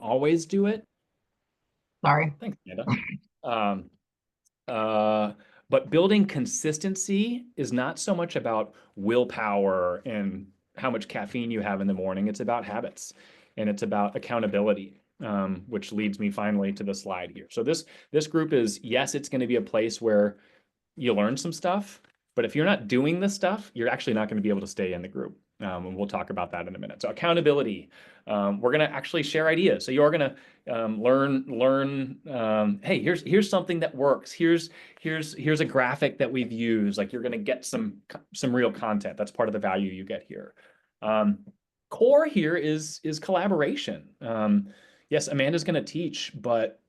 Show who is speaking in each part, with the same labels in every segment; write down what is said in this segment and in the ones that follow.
Speaker 1: always do it.
Speaker 2: Sorry.
Speaker 1: Thanks, Amanda. Um, but building consistency is not so much about willpower and how much caffeine you have in the morning. It's about habits and it's about accountability, which leads me finally to the slide here. So this group is, yes, it's going to be a place where you learn some stuff, but if you're not doing this stuff, you're actually not going to be able to stay in the group. And we'll talk about that in a minute. So accountability, we're going to actually share ideas. So you're going to learn. Hey, here's something that works. Here's a graphic that we've used. Like you're going to get some real content. That's part of the value you get here. Core here is collaboration. Yes, Amanda's going to teach, but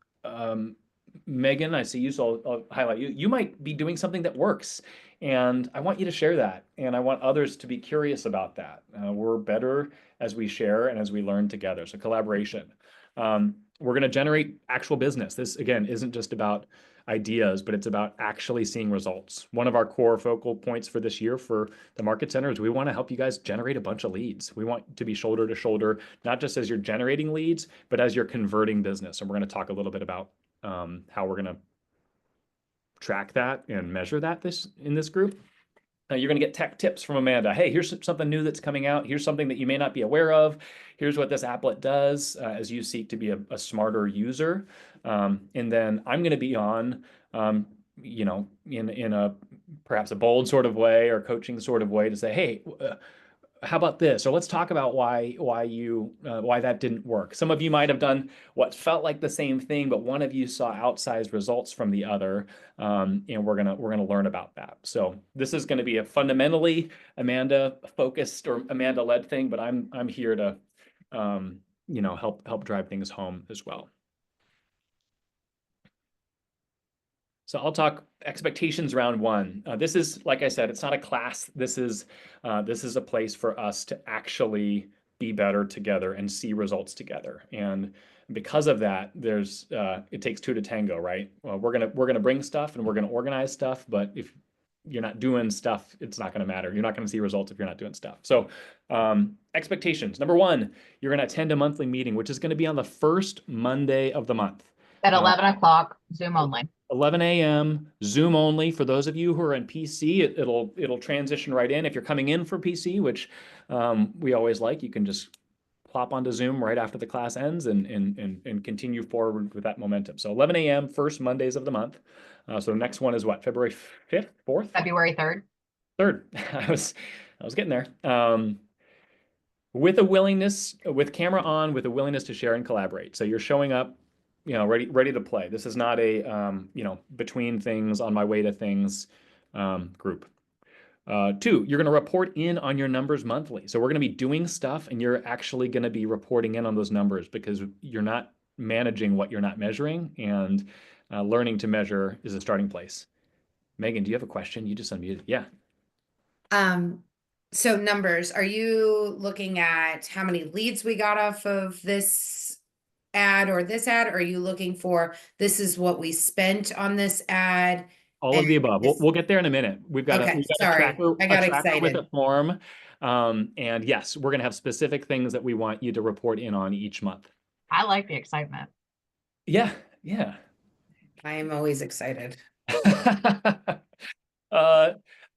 Speaker 1: Megan, I see you, so I'll highlight you. You might be doing something that works, and I want you to share that, and I want others to be curious about that. We're better as we share and as we learn together. So collaboration. We're going to generate actual business. This, again, isn't just about ideas, but it's about actually seeing results. One of our core focal points for this year for the Market Center is we want to help you guys generate a bunch of leads. We want to be shoulder to shoulder, not just as you're generating leads, but as you're converting business. And we're going to talk a little bit about how we're going to track that and measure that in this group. You're going to get tech tips from Amanda. Hey, here's something new that's coming out. Here's something that you may not be aware of. Here's what this applet does as you seek to be a smarter user. And then I'm going to be on, in a perhaps a bold sort of way or coaching sort of way to say, hey, how about this? Or let's talk about why that didn't work. Some of you might have done what felt like the same thing, but one of you saw outsized results from the other, and we're gonna learn about that. So this is going to be a fundamentally Amanda focused or Amanda led thing, but I'm here to help drive things home as well. So I'll talk expectations round one. This is, like I said, it's not a class. This is a place for us to actually be better together and see results together. And because of that, it takes two to tango, right? Well, we're gonna bring stuff and we're gonna organize stuff, but if you're not doing stuff, it's not gonna matter. You're not gonna see results if you're not doing stuff. So expectations. Number one, you're gonna attend a monthly meeting, which is gonna be on the first Monday of the month.
Speaker 2: At 11 o'clock, Zoom only.
Speaker 1: 11 a.m. Zoom only. For those of you who are in PC, it'll transition right in. If you're coming in for PC, which we always like, you can just plop onto Zoom right after the class ends and continue forward with that momentum. So 11 a.m. first Mondays of the month. So the next one is what? February 5th, 4th?
Speaker 2: February 3rd.
Speaker 1: 3rd. I was getting there. With a willingness, with camera on, with a willingness to share and collaborate. So you're showing up, ready to play. This is not a, between things, on my way to things group. 2, you're going to report in on your numbers monthly. So we're going to be doing stuff and you're actually going to be reporting in on those numbers because you're not managing what you're not measuring, and learning to measure is a starting place. Megan, do you have a question? You just unmuted. Yeah.
Speaker 3: So numbers, are you looking at how many leads we got off of this ad or this ad? Or are you looking for, this is what we spent on this ad?
Speaker 1: All of the above. We'll get there in a minute. We've got a tracker,
Speaker 3: I got excited
Speaker 1: with a form. And yes, we're going to have specific things that we want you to report in on each month.
Speaker 2: I like the excitement.
Speaker 1: Yeah.
Speaker 3: I am always excited.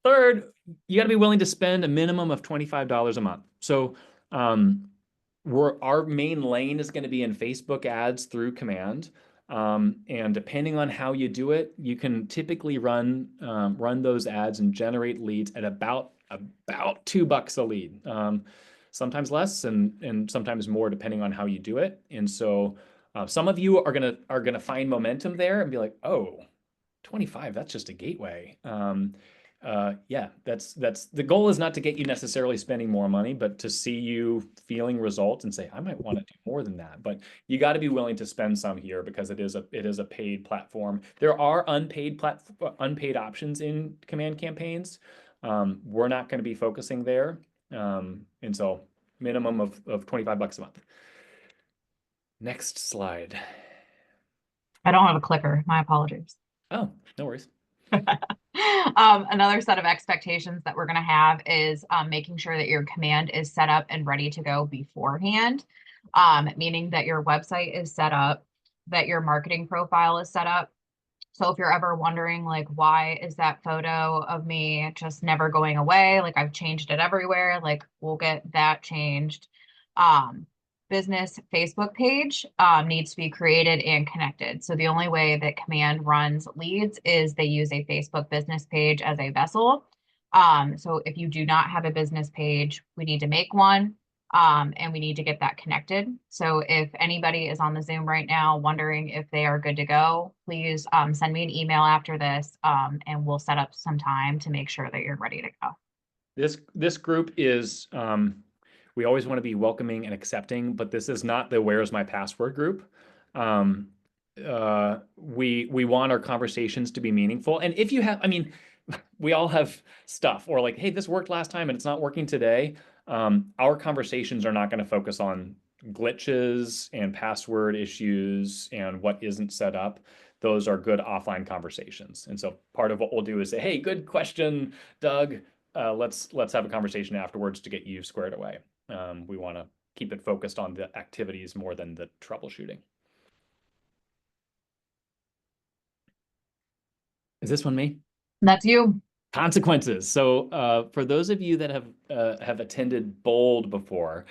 Speaker 1: Third, you got to be willing to spend a minimum of $25 a month. So our main lane is going to be in Facebook ads through Command. And depending on how you do it, you can typically run those ads and generate leads at about $2 a lead. Sometimes less and sometimes more depending on how you do it. And so some of you are gonna find momentum there and be like, oh, 25, that's just a gateway. Yeah, that's the goal is not to get you necessarily spending more money, but to see you feeling results and say, I might want to do more than that. But you got to be willing to spend some here because it is a paid platform. There are unpaid options in Command campaigns. We're not going to be focusing there. And so minimum of $25 a month. Next slide.
Speaker 2: I don't have a clicker. My apologies.
Speaker 1: Oh, no worries.
Speaker 2: Another set of expectations that we're going to have is making sure that your command is set up and ready to go beforehand. meaning that your website is set up, that your marketing profile is set up. So if you're ever wondering, like, why is that photo of me just never going away? Like, I've changed it everywhere. Like, we'll get that changed. Um, Business Facebook page needs to be created and connected. So the only way that Command runs leads is they use a Facebook business page as a vessel. So if you do not have a business page, we need to make one. And we need to get that connected. So if anybody is on the Zoom right now wondering if they are good to go, please send me an email after this, and we'll set up some time to make sure that you're ready to go.
Speaker 1: This group is, we always want to be welcoming and accepting, but this is not the where's my password group. We want our conversations to be meaningful. And if you have, I mean, we all have stuff, or like, hey, this worked last time and it's not working today. Our conversations are not going to focus on glitches and password issues and what isn't set up. Those are good offline conversations. And so part of what we'll do is say, hey, good question, Doug. Let's have a conversation afterwards to get you squared away. We want to keep it focused on the activities more than the troubleshooting. Is this one me?
Speaker 2: That's you.
Speaker 1: Consequences. So for those of you that have attended Bold before,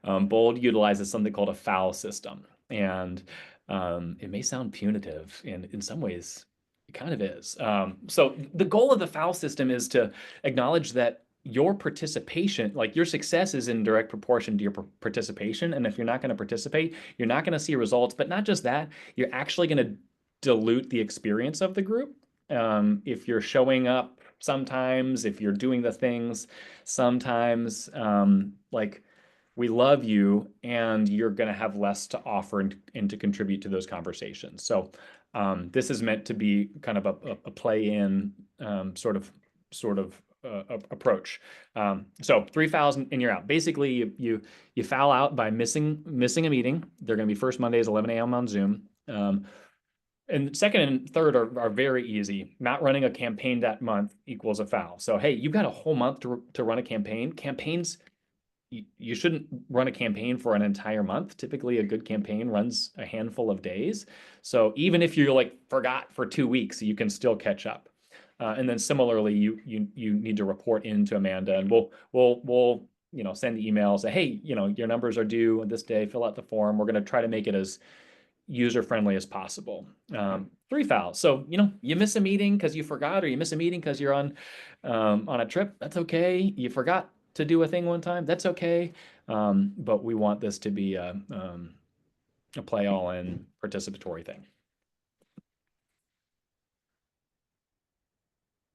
Speaker 1: Bold utilizes something called a foul system. And it may sound punitive, and in some ways it kind of is. So the goal of the foul system is to acknowledge that your participation, like your success, is in direct proportion to your participation. And if you're not going to participate, you're not going to see results. But not just that, you're actually going to dilute the experience of the group. If you're showing up sometimes, if you're doing the things sometimes, like, we love you, and you're going to have less to offer and to contribute to those conversations. So this is meant to be kind of a play-in sort of approach. So 3 fouls and you're out. Basically, you foul out by missing a meeting. They're going to be first Mondays, 11 a.m. on Zoom. And second and third are very easy. Not running a campaign that month equals a foul. So, hey, you've got a whole month to run a campaign. Campaigns, you shouldn't run a campaign for an entire month. Typically, a good campaign runs a handful of days. So even if you like forgot for 2 weeks, you can still catch up. And then similarly, you need to report into Amanda, and we'll send emails, say, hey, your numbers are due on this day. Fill out the form. We're going to try to make it as user-friendly as possible. 3 fouls. So, you miss a meeting because you forgot, or you miss a meeting because you're on a trip. That's okay. You forgot to do a thing one time. That's okay. But we want this to be a play all in participatory thing.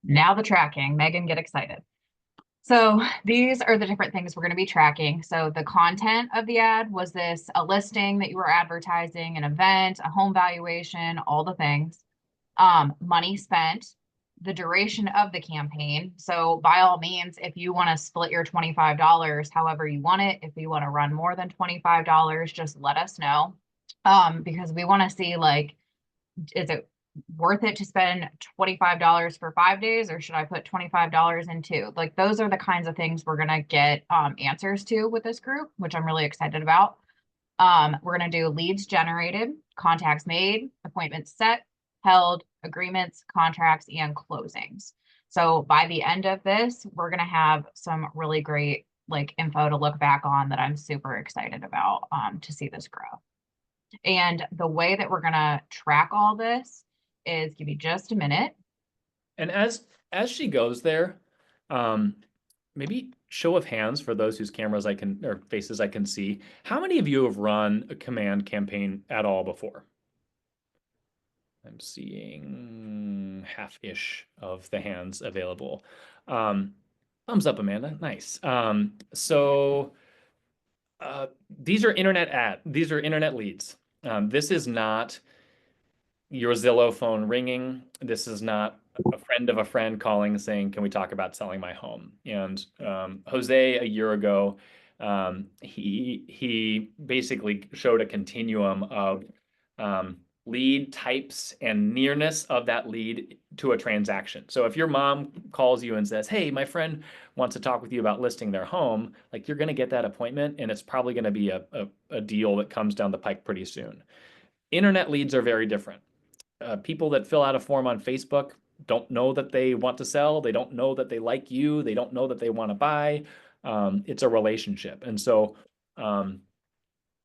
Speaker 2: Now the tracking. Megan, get excited. So these are the different things we're going to be tracking. So the content of the ad, was this a listing that you were advertising, an event, a home valuation, all the things. Money spent, the duration of the campaign. So by all means, if you want to split your $25 however you want it, if you want to run more than $25, just let us know. Because we want to see, like, is it worth it to spend $25 for 5 days, or should I put $25 in 2? Like, those are the kinds of things we're going to get answers to with this group, which I'm really excited about. We're going to do leads generated, contacts made, appointments set, held, agreements, contracts, and closings. So by the end of this, we're going to have some really great info to look back on that I'm super excited about to see this grow. And the way that we're going to track all this is, give me just a minute.
Speaker 1: And as she goes there, maybe show of hands for those whose cameras or faces I can see. How many of you have run a command campaign at all before? I'm seeing half-ish of the hands available. Thumbs up, Amanda. Nice. So these are internet leads. This is not your Zillow phone ringing. This is not a friend of a friend calling saying, can we talk about selling my home? And Jose, a year ago, he basically showed a continuum of lead types and nearness of that lead to a transaction. So if your mom calls you and says, hey, my friend wants to talk with you about listing their home, like you're going to get that appointment and it's probably going to be a deal that comes down the pike pretty soon. Internet leads are very different. People that fill out a form on Facebook don't know that they want to sell. They don't know that they like you. They don't know that they want to buy. It's a relationship. And so um,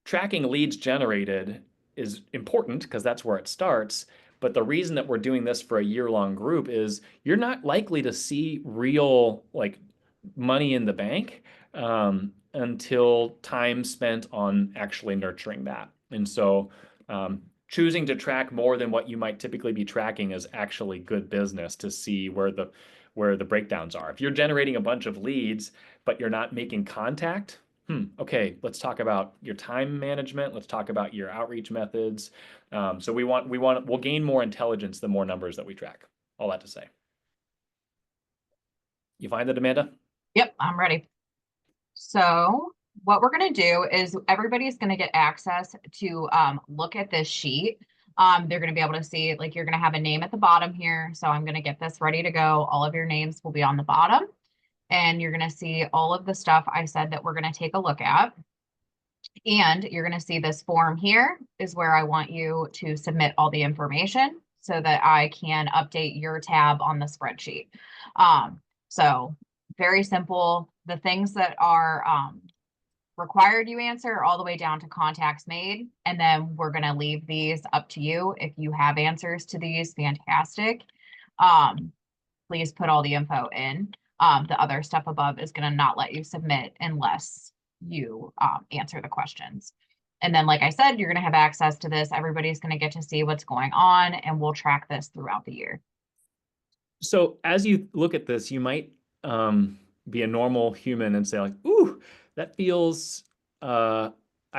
Speaker 1: tracking leads generated is important because that's where it starts. But the reason that we're doing this for a year-long group is you're not likely to see real like money in the bank until time spent on actually nurturing that. And so choosing to track more than what you might typically be tracking is actually good business to see where the breakdowns are. If you're generating a bunch of leads, but you're not making contact, okay, let's talk about your time management. Let's talk about your outreach methods. So we'll gain more intelligence the more numbers that we track. All that to say. You find it, Amanda?
Speaker 2: Yep, I'm ready. So what we're going to do is everybody's going to get access to look at this sheet. They're going to be able to see, like, you're going to have a name at the bottom here. So I'm going to get this ready to go. All of your names will be on the bottom. And you're going to see all of the stuff I said that we're going to take a look at. And you're going to see this form here is where I want you to submit all the information so that I can update your tab on the spreadsheet. So very simple. The things that are required you answer all the way down to contacts made. And then we're going to leave these up to you. If you have answers to these, fantastic. Please put all the info in. The other stuff above is going to not let you submit unless you answer the questions. And then, like I said, you're going to have access to this. Everybody's going to get to see what's going on, and we'll track this throughout the year.
Speaker 1: So as you look at this, you might be a normal human and say like, ooh, that feels, I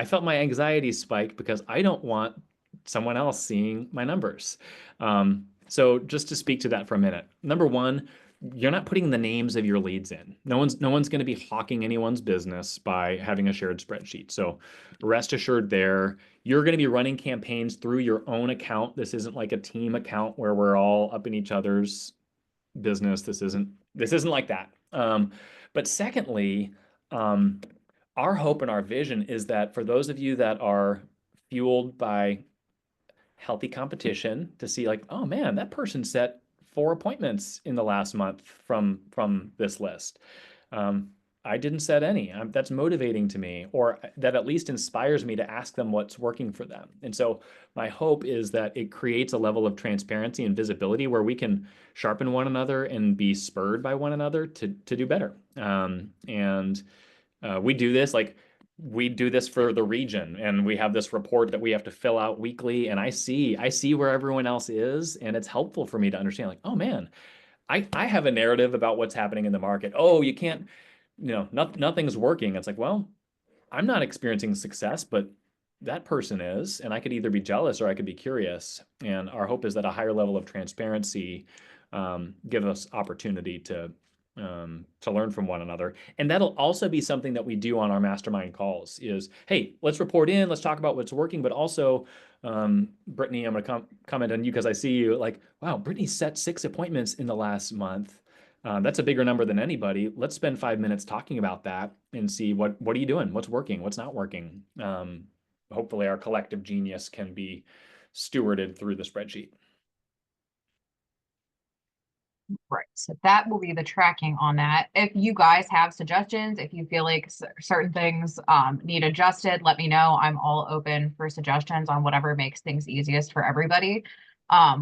Speaker 1: felt my anxiety spike because I don't want someone else seeing my numbers. So just to speak to that for a minute, number one, you're not putting the names of your leads in. No one's going to be hawking anyone's business by having a shared spreadsheet. So rest assured there, you're going to be running campaigns through your own account. This isn't like a team account where we're all up in each other's business. This isn't like that. But secondly, our hope and our vision is that for those of you that are fueled by healthy competition to see like, oh man, that person set 4 appointments in the last month from this list. I didn't set any. That's motivating to me, or that at least inspires me to ask them what's working for them. And so my hope is that it creates a level of transparency and visibility where we can sharpen one another and be spurred by one another to do better. We do this like we do this for the region, and we have this report that we have to fill out weekly. And I see where everyone else is, and it's helpful for me to understand like, oh man, I have a narrative about what's happening in the market. Oh, you can't, nothing's working. It's like, well, I'm not experiencing success, but that person is, and I could either be jealous or I could be curious. And our hope is that a higher level of transparency gives us opportunity to learn from one another. And that'll also be something that we do on our mastermind calls is, hey, let's report in, let's talk about what's working, but also, Brittany, I'm going to comment on you because I see you like, wow, Brittany set 6 appointments in the last month. That's a bigger number than anybody. Let's spend 5 minutes talking about that and see what are you doing? What's working? What's not working? Hopefully our collective genius can be stewarded through the spreadsheet.
Speaker 2: Right. So that will be the tracking on that. If you guys have suggestions, if you feel like certain things need adjusted, let me know. I'm all open for suggestions on whatever makes things easiest for everybody.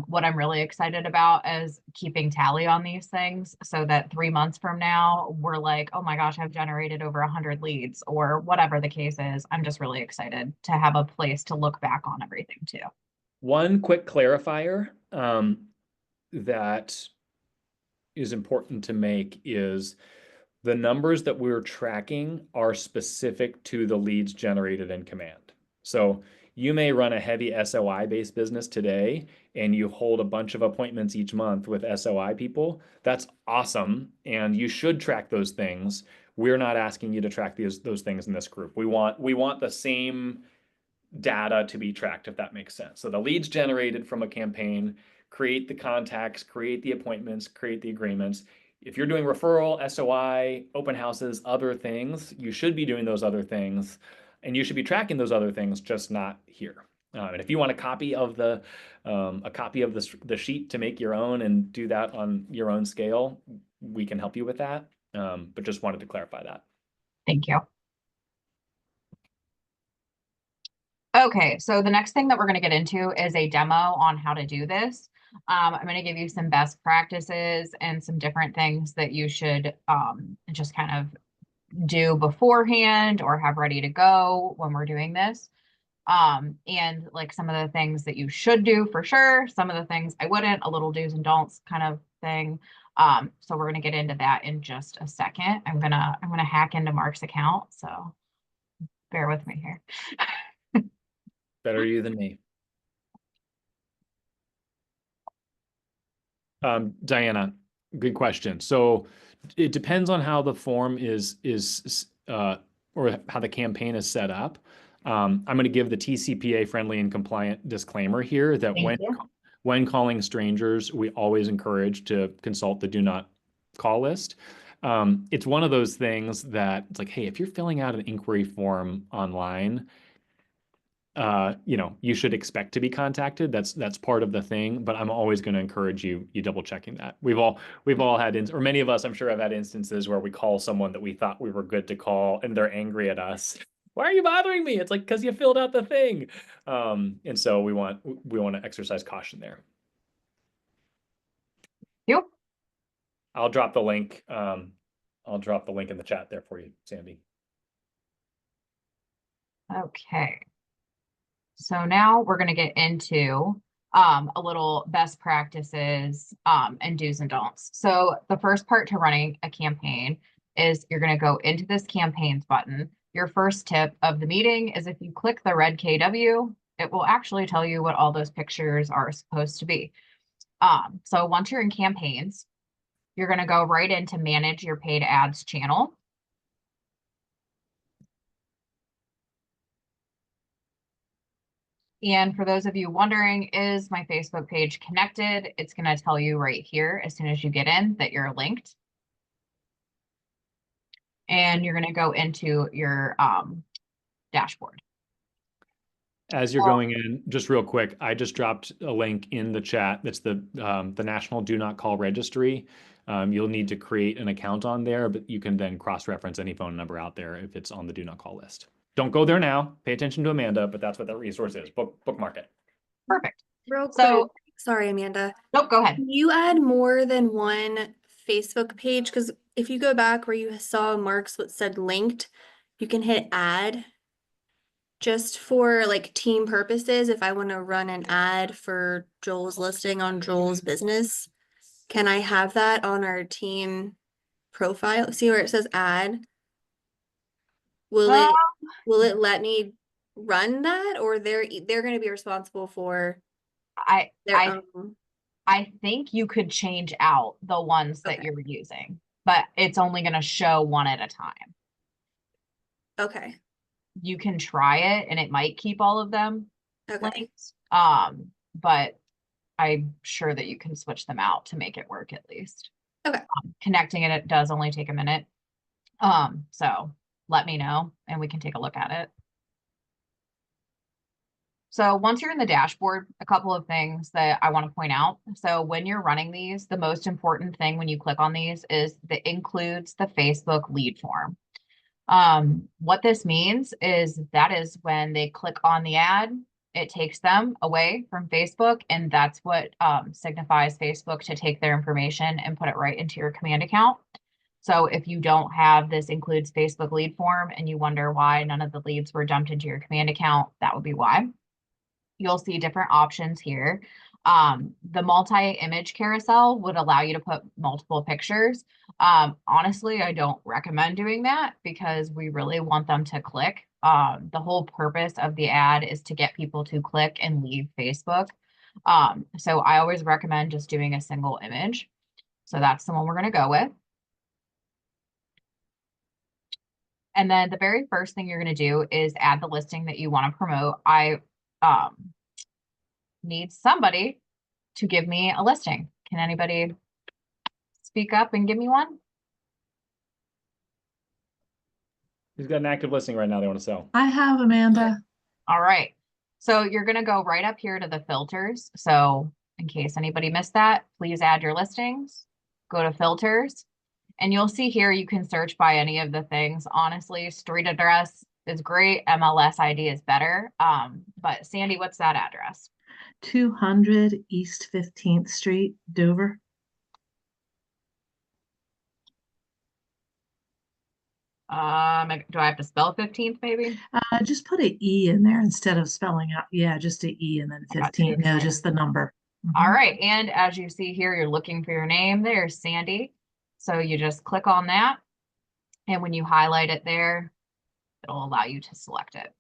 Speaker 2: What I'm really excited about is keeping tally on these things so that 3 months from now, we're like, oh my gosh, I've generated over 100 leads or whatever the case is. I'm just really excited to have a place to look back on everything too.
Speaker 1: One quick clarifier that is important to make is the numbers that we're tracking are specific to the leads generated in Command. So you may run a heavy SOI-based business today and you hold a bunch of appointments each month with SOI people. That's awesome, and you should track those things. We're not asking you to track those things in this group. We want the same data to be tracked, if that makes sense. So the leads generated from a campaign, create the contacts, create the appointments, create the agreements. If you're doing referral, SOI, open houses, other things, you should be doing those other things, and you should be tracking those other things, just not here. And if you want a copy of the sheet to make your own and do that on your own scale, we can help you with that. But just wanted to clarify that.
Speaker 2: Thank you. Okay, so the next thing that we're going to get into is a demo on how to do this. I'm going to give you some best practices and some different things that you should just kind of do beforehand or have ready to go when we're doing this. And like some of the things that you should do for sure, some of the things I wouldn't, a little do's and don'ts kind of thing. So we're going to get into that in just a second. I'm gonna hack into Mark's account, so bear with me here.
Speaker 1: Better you than me. Diana, good question. So it depends on how the form is or how the campaign is set up. I'm going to give the TCPA friendly and compliant disclaimer here that
Speaker 2: Thank you.
Speaker 1: when calling strangers, we always encourage to consult the do not call list. It's one of those things that it's like, hey, if you're filling out an inquiry form online, you should expect to be contacted. That's part of the thing, but I'm always going to encourage you double checking that. We've all had, or many of us, I'm sure, have had instances where we call someone that we thought we were good to call and they're angry at us. Why are you bothering me? It's like, because you filled out the thing. And so we want to exercise caution there.
Speaker 2: Yep.
Speaker 1: I'll drop the link. I'll drop the link in the chat there for you, Sandy.
Speaker 2: Okay. So now we're going to get into a little best practices and do's and don'ts. So the first part to running a campaign is you're going to go into this campaigns button. Your first tip of the meeting is if you click the red KW, it will actually tell you what all those pictures are supposed to be. So once you're in campaigns, you're going to go right into manage your paid ads channel. And for those of you wondering, is my Facebook page connected? It's going to tell you right here as soon as you get in that you're linked. And you're going to go into your dashboard.
Speaker 1: As you're going in, just real quick, I just dropped a link in the chat. That's the National Do Not Call Registry. You'll need to create an account on there, but you can then cross-reference any phone number out there if it's on the Do Not Call list. Don't go there now. Pay attention to Amanda, but that's what that resource is. Bookmark it.
Speaker 2: Perfect.
Speaker 4: Real quick,
Speaker 2: So,
Speaker 4: sorry, Amanda.
Speaker 2: nope, go ahead.
Speaker 4: Can you add more than one Facebook page? Because if you go back where you saw Mark's what said linked, you can hit add. Just for like team purposes, if I want to run an ad for Joel's listing on Joel's business, can I have that on our team profile? See where it says add? Will it let me run that, or they're going to be responsible for their own?
Speaker 2: I think you could change out the ones that you're using, but it's only going to show one at a time.
Speaker 4: Okay.
Speaker 2: You can try it and it might keep all of them linked. But I'm sure that you can switch them out to make it work at least.
Speaker 4: Okay.
Speaker 2: Connecting it does only take a minute. So let me know and we can take a look at it. So once you're in the dashboard, a couple of things that I want to point out. So when you're running these, the most important thing when you click on these is that includes the Facebook lead form. What this means is that is when they click on the ad, it takes them away from Facebook, and that's what signifies Facebook to take their information and put it right into your command account. So if you don't have this includes Facebook lead form and you wonder why none of the leads were dumped into your command account, that would be why. You'll see different options here. The multi-image carousel would allow you to put multiple pictures. Honestly, I don't recommend doing that because we really want them to click. The whole purpose of the ad is to get people to click and leave Facebook. So I always recommend just doing a single image. So that's the one we're going to go with. And then the very first thing you're going to do is add the listing that you want to promote. I need somebody to give me a listing. Can anybody speak up and give me one?
Speaker 1: Who's got an active listing right now they want to sell?
Speaker 5: I have Amanda.
Speaker 2: All right. So you're going to go right up here to the filters. So in case anybody missed that, please add your listings, go to filters, and you'll see here you can search by any of the things. Honestly, street address is great. MLS ID is better. But Sandy, what's that address?
Speaker 5: 200 East 15th Street, Dover.
Speaker 2: Do I have to spell 15th maybe?
Speaker 5: Just put an E in there instead of spelling out. Yeah, just an E and then
Speaker 2: I got
Speaker 5: 15.
Speaker 2: two.
Speaker 5: No, just the number.
Speaker 2: All right. And as you see here, you're looking for your name. There's Sandy. So you just click on that. And when you highlight it there, it'll allow you to select it.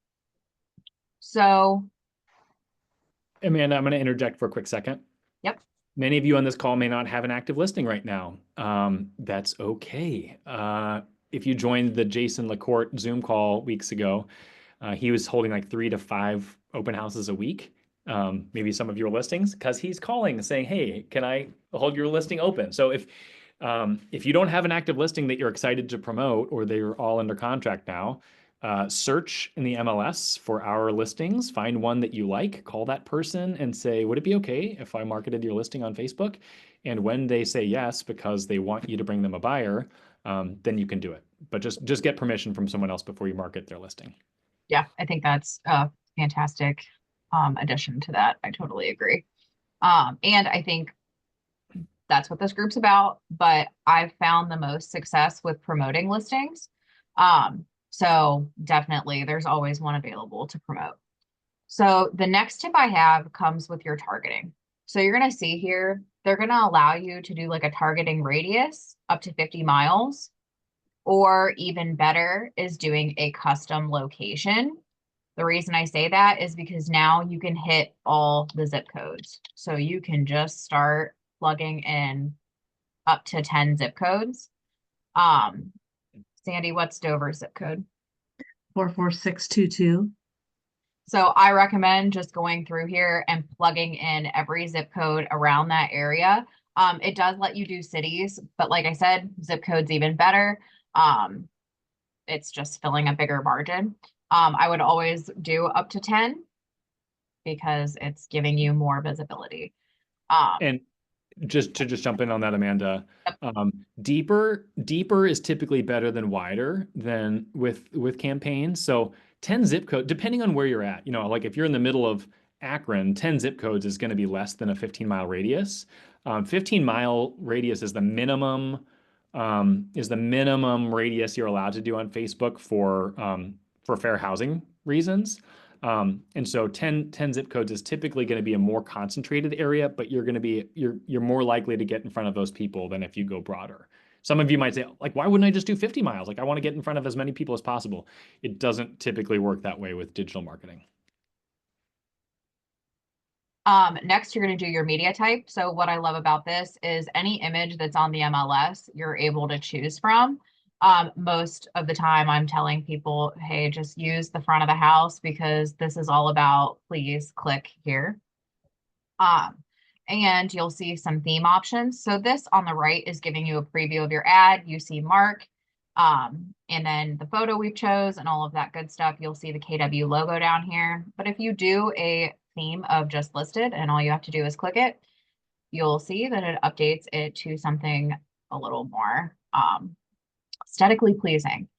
Speaker 2: So,
Speaker 1: Amanda, I'm going to interject for a quick second.
Speaker 2: yep.
Speaker 1: Many of you on this call may not have an active listing right now. That's okay. If you joined the Jason LaCourte Zoom call weeks ago, he was holding like 3 to 5 open houses a week. Maybe some of your listings, because he's calling and saying, hey, can I hold your listing open? So if you don't have an active listing that you're excited to promote, or they're all under contract now, search in the MLS for our listings, find one that you like, call that person and say, would it be okay if I marketed your listing on Facebook? And when they say yes, because they want you to bring them a buyer, then you can do it. But just get permission from someone else before you market their listing.
Speaker 2: Yeah, I think that's a fantastic addition to that. I totally agree. And I think that's what this group's about, but I've found the most success with promoting listings. So definitely there's always one available to promote. So the next tip I have comes with your targeting. So you're going to see here, they're going to allow you to do like a targeting radius up to 50 miles, or even better is doing a custom location. The reason I say that is because now you can hit all the zip codes. So you can just start plugging in up to 10 zip codes. Sandy, what's Dover's zip code?
Speaker 5: 44622.
Speaker 2: So I recommend just going through here and plugging in every zip code around that area. It does let you do cities, but like I said, zip code's even better. It's just filling a bigger margin. I would always do up to 10 because it's giving you more visibility.
Speaker 1: And just to jump in on that, Amanda, deeper is typically better than wider than with campaigns. So 10 zip code, depending on where you're at, like if you're in the middle of Akron, 10 zip codes is going to be less than a 15-mile radius. 15-mile radius is the minimum radius you're allowed to do on Facebook for fair housing reasons. And so 10 zip codes is typically going to be a more concentrated area, but you're more likely to get in front of those people than if you go broader. Some of you might say, like, why wouldn't I just do 50 miles? Like, I want to get in front of as many people as possible. It doesn't typically work that way with digital marketing.
Speaker 2: Next, you're going to do your media type. So what I love about this is any image that's on the MLS, you're able to choose from. Most of the time I'm telling people, hey, just use the front of the house because this is all about, please click here. And you'll see some theme options. So this on the right is giving you a preview of your ad. You see Mark, and then the photo we've chose and all of that good stuff. You'll see the KW logo down here. But if you do a theme of just listed and all you have to do is click it, you'll see that it updates it to something a little more aesthetically pleasing.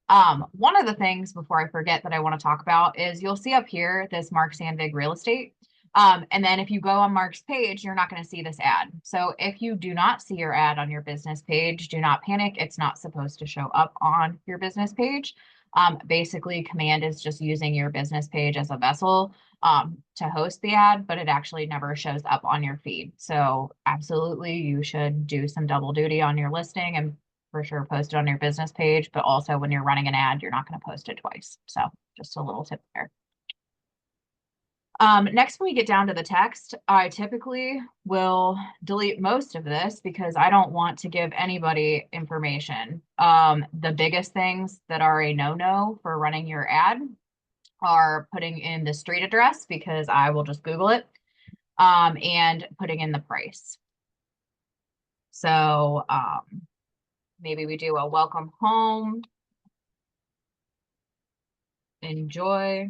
Speaker 2: One of the things before I forget that I want to talk about is you'll see up here this Mark Sandvig real estate. And then if you go on Mark's page, you're not going to see this ad. So if you do not see your ad on your business page, do not panic. It's not supposed to show up on your business page. Basically, Command is just using your business page as a vessel to host the ad, but it actually never shows up on your feed. So absolutely, you should do some double duty on your listing and for sure post it on your business page, but also when you're running an ad, you're not going to post it twice. So just a little tip there. Next, when we get down to the text, I typically will delete most of this because I don't want to give anybody information. The biggest things that are a no-no for running your ad are putting in the street address because I will just Google it, and putting in the price. So maybe we do a welcome home, enjoy.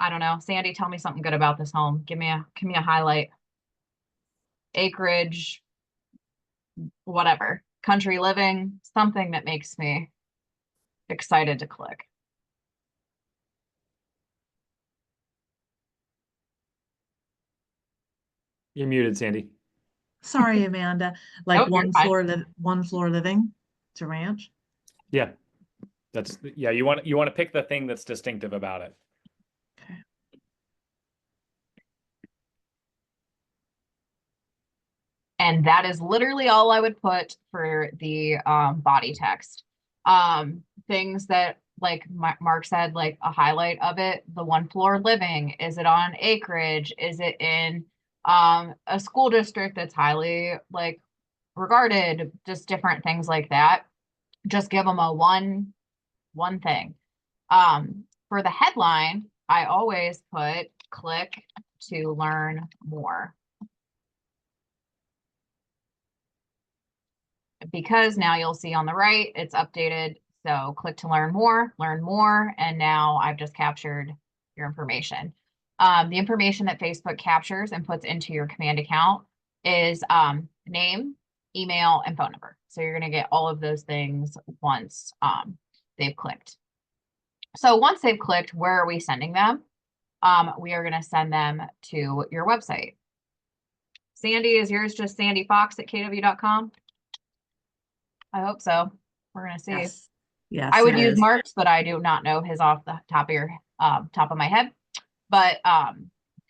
Speaker 2: I don't know. Sandy, tell me something good about this home. Give me a highlight. Acreage, whatever. Country living, something that makes me excited to click.
Speaker 1: You're muted, Sandy.
Speaker 5: Sorry, Amanda.
Speaker 2: Oh,
Speaker 5: Like
Speaker 2: you're fine.
Speaker 5: one floor living to ranch.
Speaker 1: Yeah. Yeah, you want to pick the thing that's distinctive about it.
Speaker 5: Okay.
Speaker 2: And that is literally all I would put for the body text. Things that, like Mark said, like a highlight of it, the one floor living, is it on acreage? Is it in a school district that's highly like regarded? Just different things like that. Just give them a one thing. For the headline, I always put click to learn more. Because now you'll see on the right, it's updated. So click to learn more, and now I've just captured your information. The information that Facebook captures and puts into your command account is name, email, and phone number. So you're going to get all of those things once they've clicked. So once they've clicked, where are we sending them? We are going to send them to your website. Sandy, is yours just sandyfox@kw.com? I hope so. We're gonna see.
Speaker 5: Yes. Yes,
Speaker 2: I would
Speaker 5: it
Speaker 2: use
Speaker 5: is.
Speaker 2: Mark's, but I do not know his off the top of your top of my head. But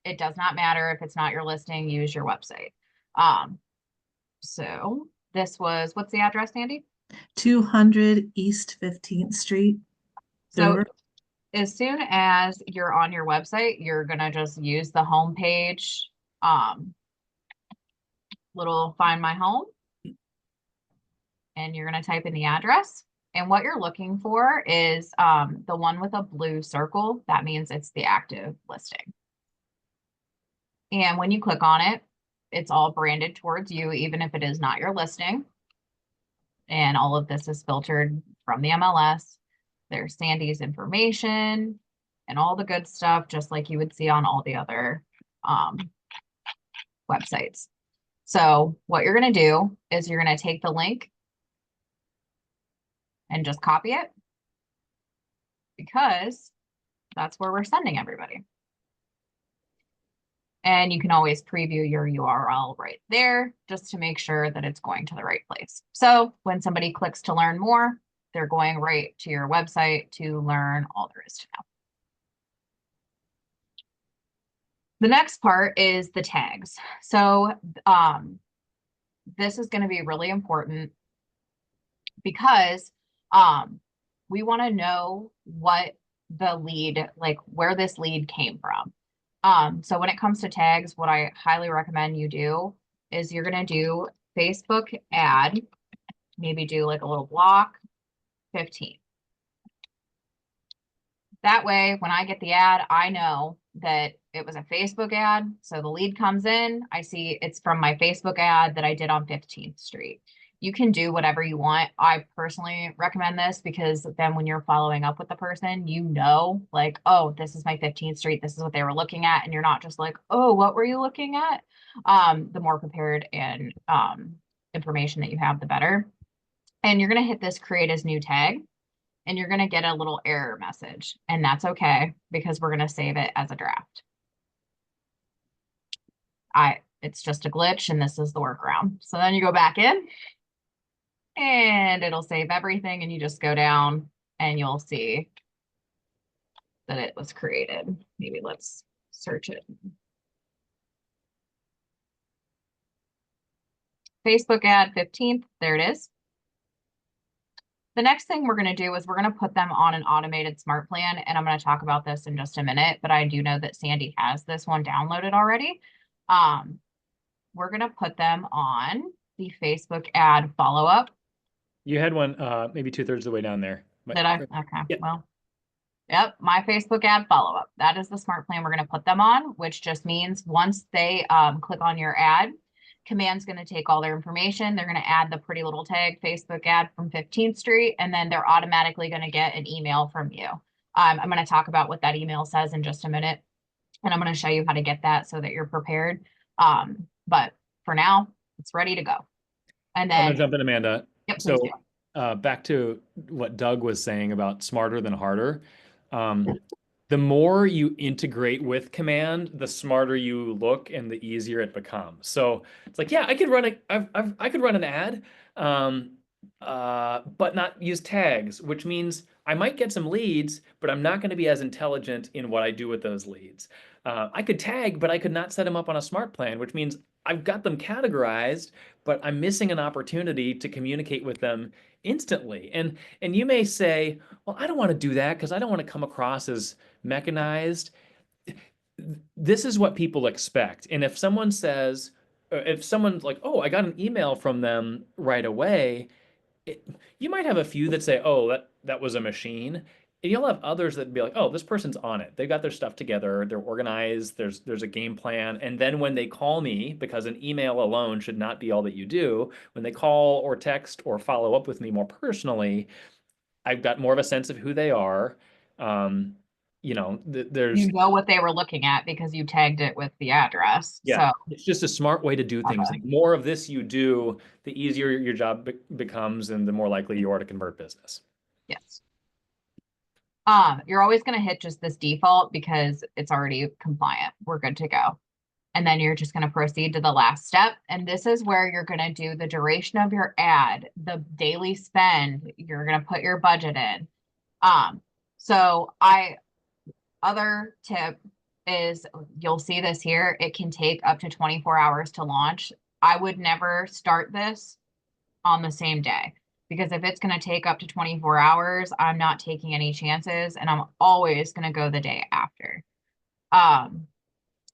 Speaker 2: it does not matter if it's not your listing. Use your website. So this was, what's the address, Sandy?
Speaker 5: 200 East 15th Street,
Speaker 2: So
Speaker 5: Dover.
Speaker 2: as soon as you're on your website, you're gonna just use the home page, little find my home, and you're gonna type in the address. And what you're looking for is the one with a blue circle. That means it's the active listing. And when you click on it, it's all branded towards you, even if it is not your listing. And all of this is filtered from the MLS. There's Sandy's information and all the good stuff, just like you would see on all the other websites. So what you're going to do is you're going to take the link and just copy it, because that's where we're sending everybody. And you can always preview your URL right there just to make sure that it's going to the right place. So when somebody clicks to learn more, they're going right to your website to learn all there is to know. The next part is the tags. So this is going to be really important because we want to know what the lead, like where this lead came from. So when it comes to tags, what I highly recommend you do is you're going to do Facebook ad, maybe do like a little block, 15. That way, when I get the ad, I know that it was a Facebook ad. So the lead comes in, I see it's from my Facebook ad that I did on 15th Street. You can do whatever you want. I personally recommend this because then when you're following up with the person, you know, like, oh, this is my 15th Street. This is what they were looking at. And you're not just like, oh, what were you looking at? The more prepared and information that you have, the better. And you're going to hit this create as new tag, and you're going to get a little error message. And that's okay, because we're going to save it as a draft. It's just a glitch, and this is the workaround. So then you go back in and it'll save everything, and you just go down and you'll see that it was created. Maybe let's search it. Facebook ad 15th, there it is. The next thing we're going to do is we're going to put them on an automated smart plan. And I'm going to talk about this in just a minute, but I do know that Sandy has this one downloaded already. We're going to put them on the Facebook ad follow-up.
Speaker 1: You had one maybe 2/3 of the way down there.
Speaker 2: Did I? Okay.
Speaker 1: Yeah.
Speaker 2: Well, yep. My Facebook ad follow-up. That is the smart plan we're going to put them on, which just means once they click on your ad, Command's going to take all their information. They're going to add the pretty little tag Facebook ad from 15th Street, and then they're automatically going to get an email from you. I'm going to talk about what that email says in just a minute, and I'm going to show you how to get that so that you're prepared. But for now, it's ready to go. And
Speaker 1: I'm
Speaker 2: then,
Speaker 1: gonna jump in, Amanda.
Speaker 2: yep,
Speaker 1: So
Speaker 2: please do.
Speaker 1: back to what Doug was saying about smarter than harder. The more you integrate with Command, the smarter you look and the easier it becomes. So it's like, yeah, I could run I could run an ad, but not use tags, which means I might get some leads, but I'm not going to be as intelligent in what I do with those leads. I could tag, but I could not set them up on a smart plan, which means I've got them categorized, but I'm missing an opportunity to communicate with them instantly. And you may say, well, I don't want to do that because I don't want to come across as mechanized. This is what people expect. And if someone says, if someone's like, oh, I got an email from them right away, you might have a few that say, oh, that was a machine. And you'll have others that be like, oh, this person's on it. They've got their stuff together. They're organized. There's a game plan. And then when they call me, because an email alone should not be all that you do, when they call or text or follow up with me more personally, I've got more of a sense of who they are. There's
Speaker 2: You know what they were looking at because you tagged it with the address.
Speaker 1: yeah,
Speaker 2: So
Speaker 1: it's just a smart way to do things.
Speaker 2: Okay.
Speaker 1: The more of this you do, the easier your job becomes, and the more likely you are to convert business.
Speaker 2: yes. You're always going to hit just this default because it's already compliant. We're good to go. And then you're just going to proceed to the last step. And this is where you're going to do the duration of your ad, the daily spend, you're going to put your budget in. Other tip is you'll see this here. It can take up to 24 hours to launch. I would never start this on the same day because if it's going to take up to 24 hours, I'm not taking any chances and I'm always going to go the day after.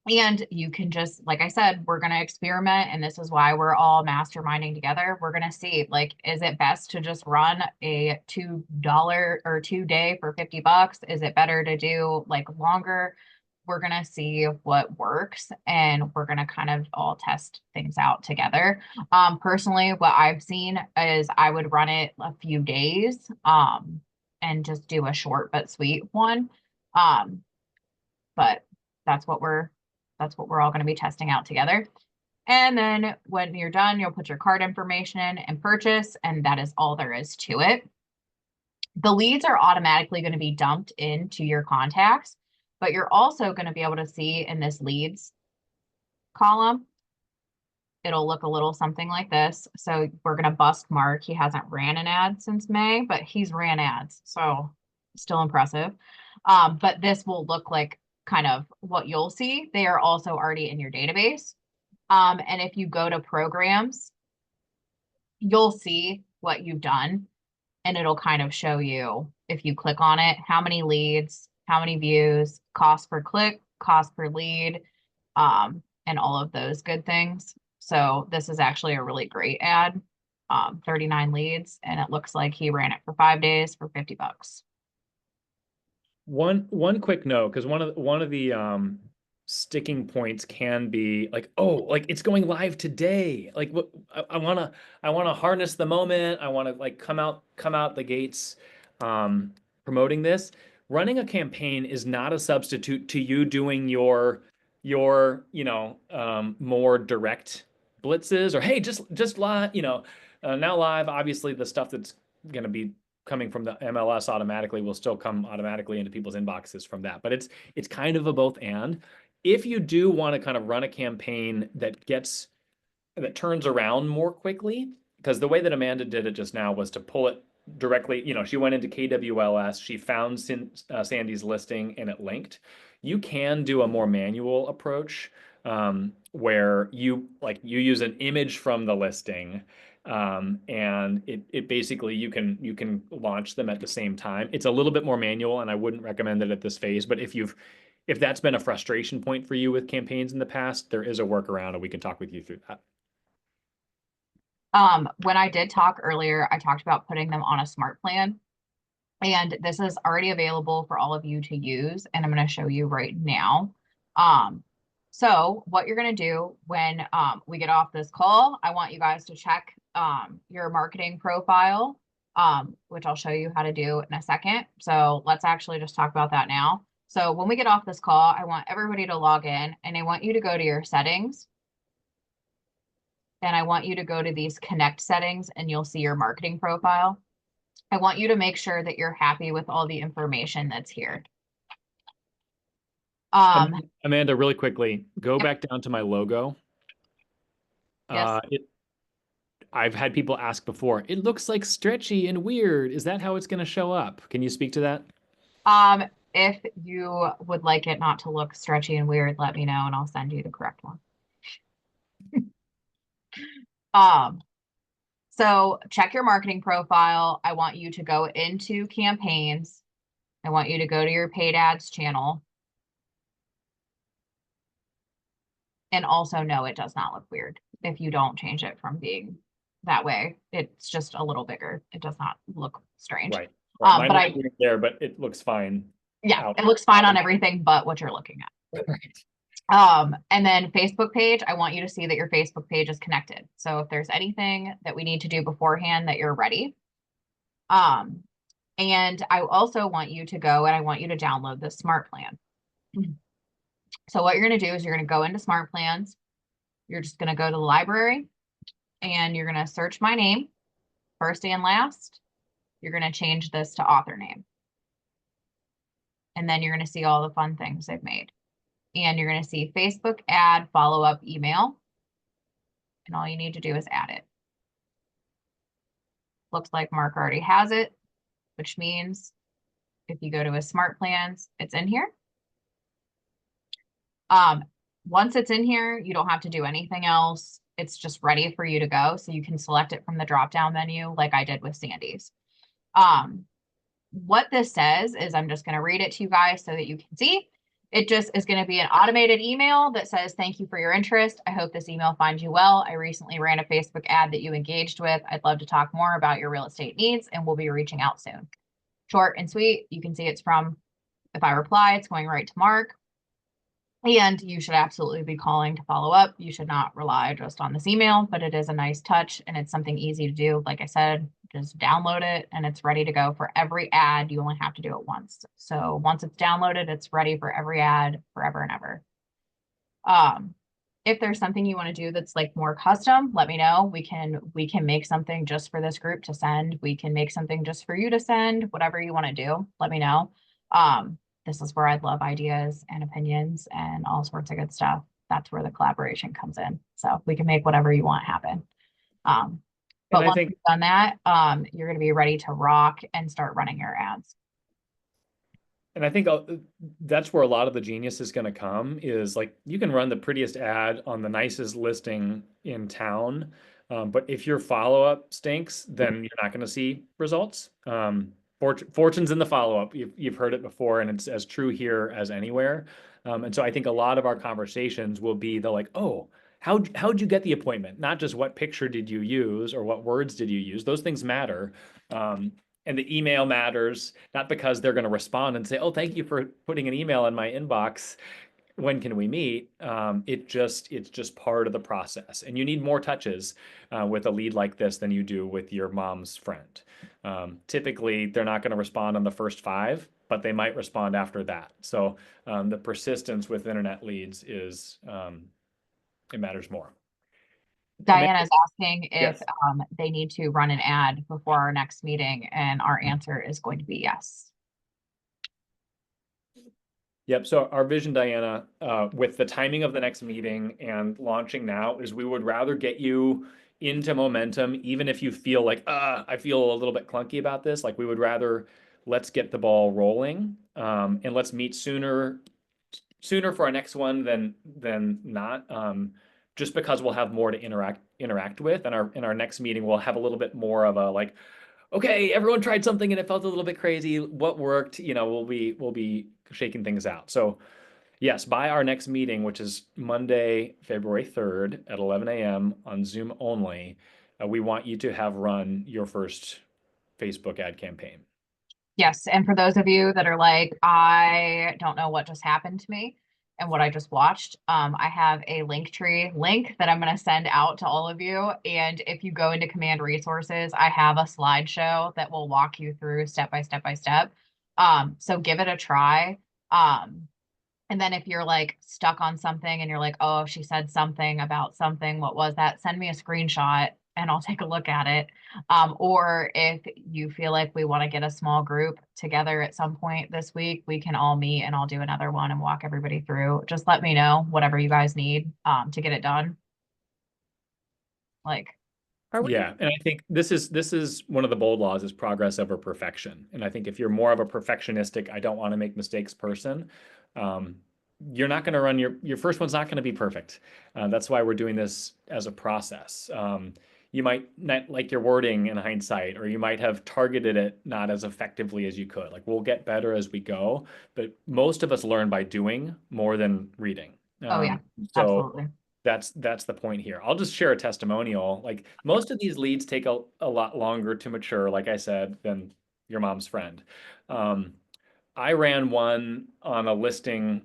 Speaker 2: And you can just, like I said, we're going to experiment. And this is why we're all masterminding together. We're going to see, like, is it best to just run a $2 or 2 day for $50? Is it better to do like longer? We're going to see what works and we're going to kind of all test things out together. Personally, what I've seen is I would run it a few days and just do a short but sweet one. But that's what we're all going to be testing out together. And then when you're done, you'll put your card information in and purchase, and that is all there is to it. The leads are automatically going to be dumped into your contacts, but you're also going to be able to see in this leads column, it'll look a little something like this. So we're going to bust Mark. He hasn't ran an ad since May, but he's ran ads. So still impressive. But this will look like kind of what you'll see. They are also already in your database. And if you go to programs, you'll see what you've done and it'll kind of show you, if you click on it, how many leads, how many views, cost per click, cost per lead, and all of those good things. So this is actually a really great ad, 39 leads, and it looks like he ran it for 5 days for $50.
Speaker 1: One quick note, because one of the sticking points can be like, oh, like it's going live today. Like what I wanna harness the moment. I wanna like come out the gates promoting this. Running a campaign is not a substitute to you doing your more direct blitzes or hey, just live, now live. Obviously the stuff that's gonna be coming from the MLS automatically will still come automatically into people's inboxes from that. But it's kind of a both and. If you do want to kind of run a campaign that turns around more quickly, because the way that Amanda did it just now was to pull it directly, she went into KWLS, she found Sandy's listing and it linked. You can do a more manual approach where you use an image from the listing And it basically you can launch them at the same time. It's a little bit more manual, and I wouldn't recommend it at this phase. But if that's been a frustration point for you with campaigns in the past, there is a workaround, and we can talk with you through that.
Speaker 2: When I did talk earlier, I talked about putting them on a smart plan. And this is already available for all of you to use, and I'm going to show you right now. So what you're going to do when we get off this call, I want you guys to check your marketing profile, which I'll show you how to do in a second. So let's actually just talk about that now. So when we get off this call, I want everybody to log in, and I want you to go to your settings. And I want you to go to these connect settings, and you'll see your marketing profile. I want you to make sure that you're happy with all the information that's here.
Speaker 1: Amanda, really quickly, go back down to my logo.
Speaker 2: Yes.
Speaker 1: I've had people ask before, it looks like stretchy and weird. Is that how it's going to show up? Can you speak to that?
Speaker 2: If you would like it not to look stretchy and weird, let me know and I'll send you the correct one. So check your marketing profile. I want you to go into campaigns. I want you to go to your paid ads channel. And also know it does not look weird if you don't change it from being that way. It's just a little bigger. It does not look strange.
Speaker 1: Right.
Speaker 2: But
Speaker 1: Mine looks weird there, but it looks fine.
Speaker 2: Yeah, it looks fine on everything but what you're looking at. And then Facebook page, I want you to see that your Facebook page is connected. So if there's anything that we need to do beforehand, that you're ready. And I also want you to go and I want you to download the smart plan. So what you're going to do is you're going to go into smart plans. You're just going to go to the library and you're going to search my name, first and last. You're going to change this to author name. And then you're going to see all the fun things they've made. And you're going to see Facebook ad follow-up email. And all you need to do is add it. Looks like Mark already has it, which means if you go to his smart plans, it's in here. Once it's in here, you don't have to do anything else. It's just ready for you to go. So you can select it from the drop-down menu like I did with Sandy's. What this says is, I'm just going to read it to you guys so that you can see. It just is going to be an automated email that says, thank you for your interest. I hope this email finds you well. I recently ran a Facebook ad that you engaged with. I'd love to talk more about your real estate needs and we'll be reaching out soon. Short and sweet. You can see it's from, if I reply, it's going right to Mark. And you should absolutely be calling to follow up. You should not rely just on this email, but it is a nice touch and it's something easy to do. Like I said, just download it and it's ready to go for every ad. You only have to do it once. So once it's downloaded, it's ready for every ad forever and ever. If there's something you want to do that's like more custom, let me know. We can make something just for this group to send. We can make something just for you to send, whatever you want to do, let me know. This is where I'd love ideas and opinions and all sorts of good stuff. That's where the collaboration comes in. So we can make whatever you want happen. But once you've done that, you're going to be ready to rock and start running your ads.
Speaker 1: And I think that's where a lot of the genius is going to come, is like you can run the prettiest ad on the nicest listing in town. But if your follow-up stinks, then you're not going to see results. Fortune's in the follow-up. You've heard it before, and it's as true here as anywhere. And so I think a lot of our conversations will be the like, oh, how'd you get the appointment? Not just what picture did you use or what words did you use? Those things matter. And the email matters, not because they're going to respond and say, oh, thank you for putting an email in my inbox. When can we meet? It's just part of the process. And you need more touches with a lead like this than you do with your mom's friend. Typically, they're not going to respond on the first 5, but they might respond after that. So the persistence with internet leads is, it matters more.
Speaker 2: Diana is asking if
Speaker 1: Yes.
Speaker 2: they need to run an ad before our next meeting, and our answer is going to be yes.
Speaker 1: Yep. So our vision, Diana, with the timing of the next meeting and launching now, is we would rather get you into momentum, even if you feel like, I feel a little bit clunky about this. Like we would rather let's get the ball rolling, and let's meet sooner for our next one than not. just because we'll have more to interact with. And our next meeting, we'll have a little bit more of a like, okay, everyone tried something and it felt a little bit crazy. What worked? We'll be shaking things out. So yes, by our next meeting, which is Monday, February 3rd at 11 a.m. on Zoom only, we want you to have run your first Facebook ad campaign.
Speaker 2: Yes, and for those of you that are like, I don't know what just happened to me and what I just watched, I have a Linktree link that I'm going to send out to all of you. And if you go into Command Resources, I have a slideshow that will walk you through step by step by step. So give it a try. And then if you're like stuck on something and you're like, oh, she said something about something, what was that? Send me a screenshot and I'll take a look at it. Or if you feel like we want to get a small group together at some point this week, we can all meet and I'll do another one and walk everybody through. Just let me know whatever you guys need to get it done. Like,
Speaker 6: Are we?
Speaker 1: Yeah, and I think this is one of the bold laws is progress over perfection. And I think if you're more of a perfectionistic, I don't want to make mistakes person, you're not going to run your first one's not going to be perfect. That's why we're doing this as a process. You might not like your wording in hindsight, or you might have targeted it not as effectively as you could. Like we'll get better as we go, but most of us learn by doing more than reading.
Speaker 2: oh yeah,
Speaker 1: So
Speaker 2: absolutely.
Speaker 1: that's the point here. I'll just share a testimonial. Like most of these leads take a lot longer to mature, like I said, than your mom's friend. I ran one on a listing,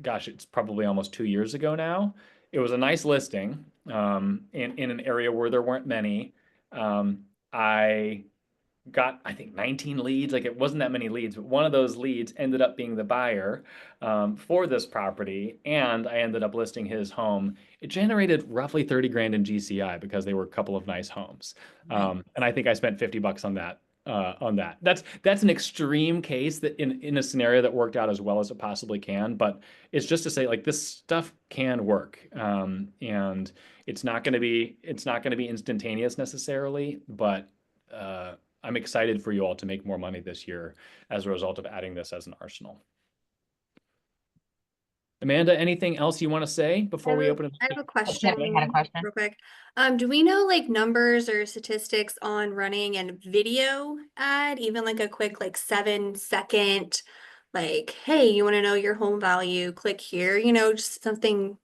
Speaker 1: gosh, it's probably almost 2 years ago now. It was a nice listing in an area where there weren't many. I got, I think, 19 leads. Like it wasn't that many leads, but one of those leads ended up being the buyer for this property. And I ended up listing his home. It generated roughly 30 grand in GCI because they were a couple of nice homes. And I think I spent $50 on that. That's an extreme case that in a scenario that worked out as well as it possibly can, but it's just to say like this stuff can work. And it's not going to be instantaneous necessarily, but I'm excited for you all to make more money this year as a result of adding this as an arsenal. Amanda, anything else you want to say before we open it?
Speaker 4: I have a question.
Speaker 2: Tiffany had a question.
Speaker 4: Real quick. Do we know like numbers or statistics on running a video ad, even like a quick like 7-second, like, hey, you want to know your home value? Click here, just something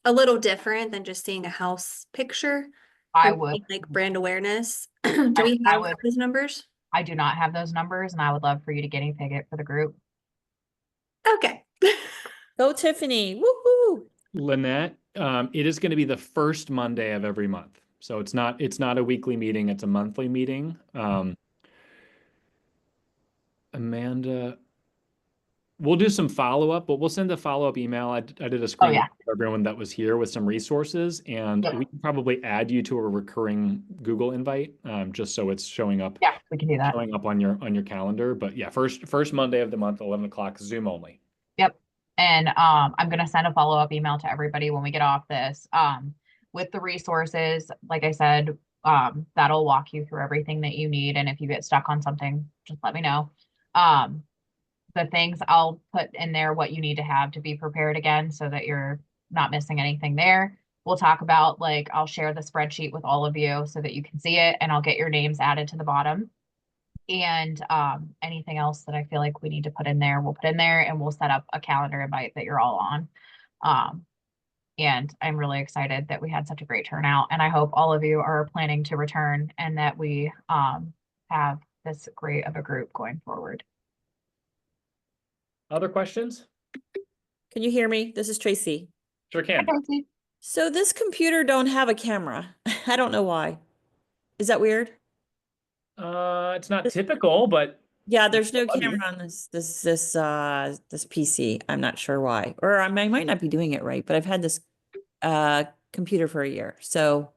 Speaker 4: a little different than just seeing a house picture.
Speaker 2: I
Speaker 4: for
Speaker 2: would,
Speaker 4: like brand awareness. Do we
Speaker 2: I
Speaker 4: have
Speaker 2: would.
Speaker 4: those numbers?
Speaker 2: I do not have those numbers and I would love for you to guinea pig it for the group.
Speaker 4: Okay.
Speaker 6: Go Tiffany. Woohoo.
Speaker 1: Lynette, it is going to be the first Monday of every month. So it's not a weekly meeting, it's a monthly meeting. Amanda, we'll do some follow-up, but we'll send a follow-up email. I did a screen
Speaker 2: yeah.
Speaker 1: for everyone that was here with some resources, and
Speaker 2: Yeah.
Speaker 1: we can probably add you to a recurring Google invite, just so it's showing up
Speaker 2: Yeah, we can do that.
Speaker 1: on your calendar. But yeah, first Monday of the month, 11 o'clock, Zoom only.
Speaker 2: Yep. And I'm gonna send a follow-up email to everybody when we get off this. With the resources, like I said, that'll walk you through everything that you need. And if you get stuck on something, just let me know. The things I'll put in there what you need to have to be prepared again so that you're not missing anything there. We'll talk about like I'll share the spreadsheet with all of you so that you can see it and I'll get your names added to the bottom. And anything else that I feel like we need to put in there, we'll put in there and we'll set up a calendar invite that you're all on. And I'm really excited that we had such a great turnout. And I hope all of you are planning to return and that we have this great of a group going forward.
Speaker 1: Other questions?
Speaker 6: Can you hear me? This is Tracy.
Speaker 1: Sure can.
Speaker 6: So this computer don't have a camera. I don't know why. Is that weird?
Speaker 1: It's not typical, but
Speaker 6: Yeah, there's no
Speaker 1: Love you.
Speaker 6: camera on this PC. I'm not sure why. Or I might not be doing it right, but I've had this computer for a year. So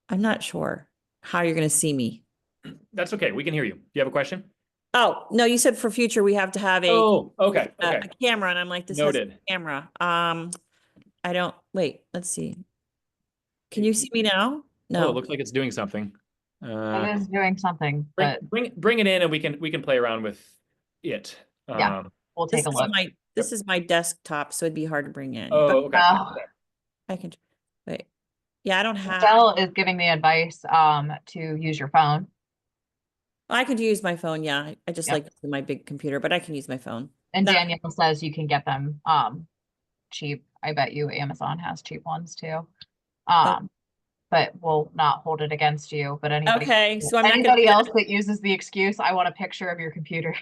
Speaker 6: I'm not sure how you're going to see me.
Speaker 1: that's okay. We can hear you. Do you have a question?
Speaker 6: Oh, no, you said for future we have to have
Speaker 1: Oh, okay.
Speaker 6: a camera, and I'm like, this has
Speaker 1: Noted.
Speaker 6: a camera. I don't, wait, let's see. Can you see me now?
Speaker 1: Oh,
Speaker 6: No.
Speaker 1: it looks like it's doing something.
Speaker 2: It is doing something, but
Speaker 1: Bring it in and we can play around with it.
Speaker 2: Yeah. we'll take a look.
Speaker 6: This is my desktop, so it'd be hard to bring in.
Speaker 1: Oh,
Speaker 6: But
Speaker 1: okay.
Speaker 2: Oh.
Speaker 6: I can, wait. Yeah, I don't have,
Speaker 2: Michelle is giving the advice to use your phone.
Speaker 6: I could use my phone. Yeah. I just
Speaker 2: Yep.
Speaker 6: like using my big computer, but I can use my phone.
Speaker 2: And
Speaker 6: No.
Speaker 2: Danielle says you can get them cheap. I bet you Amazon has cheap ones too. But we'll not hold it against you. But
Speaker 6: Okay, so I'm not gonna
Speaker 2: anybody
Speaker 6: do that.
Speaker 2: else that uses the excuse, I want a picture of your computer.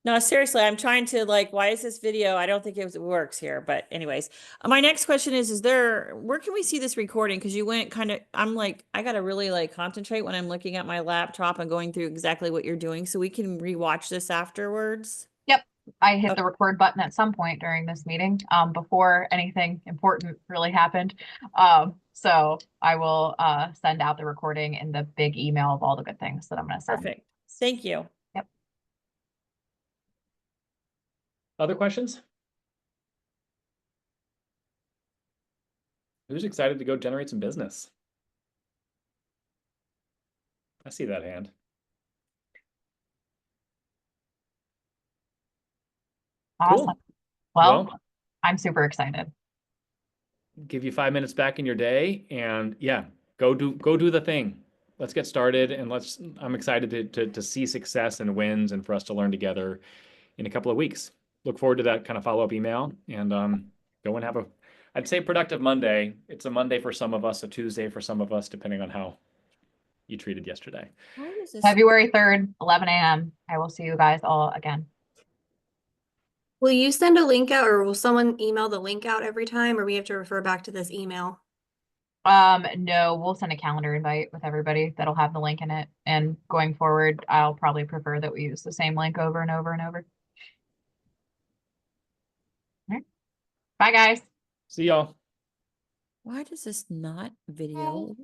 Speaker 6: No, seriously, I'm trying to like, why is this video? I don't think it works here, but anyways, my next question is where can we see this recording? Cause you went kind of, I'm like, I gotta really like concentrate when I'm looking at my laptop and going through exactly what you're doing. So we can rewatch this afterwards.
Speaker 2: Yep. I hit
Speaker 6: Okay.
Speaker 2: the record button at some point during this meeting, before anything important really happened. So I will send out the recording in the big email of all the good things that I'm gonna send.
Speaker 6: Perfect. Thank you.
Speaker 2: Yep.
Speaker 1: Other questions? Who's excited to go generate some business? I see that hand.
Speaker 2: Awesome.
Speaker 1: Cool.
Speaker 2: Well,
Speaker 1: Well,
Speaker 2: I'm super excited.
Speaker 1: give you 5 minutes back in your day, and yeah, go do the thing. Let's get started, and I'm excited to see success and wins, and for us to learn together in a couple of weeks. Look forward to that kind of follow-up email, and go and have I'd say productive Monday. It's a Monday for some of us, a Tuesday for some of us, depending on how you treated yesterday.
Speaker 6: Why does this?
Speaker 2: February 3rd, 11 a.m. I will see you guys all again.
Speaker 4: Will you send a link out or will someone email the link out every time or we have to refer back to this email?
Speaker 2: No, we'll send a calendar invite with everybody that'll have the link in it. And going forward, I'll probably prefer that we use the same link over and over and over. All right. Bye, guys.
Speaker 1: See y'all.
Speaker 6: Why does this not video?